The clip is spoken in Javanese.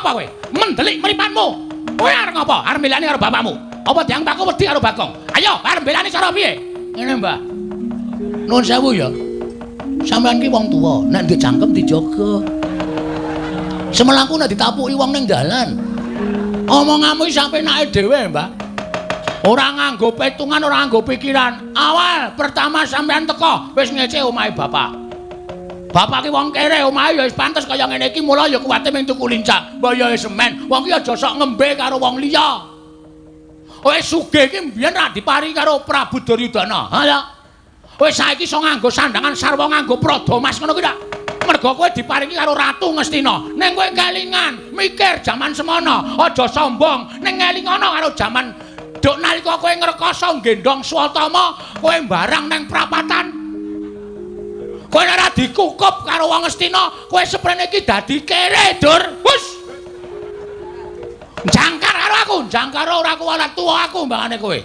ngapa kowe? Mendelik mripanmu. Kowe arep ngapa? Arep mbelani karo bapakmu. Apa diang bakku wedi karo Bagong? Ayo, arep mbelani cara piye? Ngene, Mbah. Nuwun sewu ya. Sampeyan ki wong tuwa, nek ndek jangkem dijaga. Semelaku nek ditapuki wong ning dalan. Omonganmu iki sampe enake dhewe, Mbah. Ora nganggo petungan, ora nganggo pikiran. Awal pertama sampean teko wis ngece omahe bapak. Bapak ki wong kere, omahe ya wis pantes kaya ngene iki, mula ya kuwate ming tuku lincah, mbayahe semen. Wong ki aja sok ngembe karo wong liya. Kowe sugih ki mbiyen ra diparingi karo Prabu Duryudana. Ha ya. Kowe saiki iso nganggo sandangan sarwa nganggo prada mas ngono ki ta? Mergo kowe diparingi karo Ratu Ngastina. Ning kowe kelingan mikir jaman semono, aja sombong. Ning ngelingono karo jaman dok nalika kowe ngrekoso gendong Swatama, kowe mbarang nang prapatan. Kowe ora dikukup karo wong Ngastina, kowe seprene iki dadi kere, Dur. Wus. Jangkar karo aku, jangkar ora kuwalat tuwa aku mbangane kowe.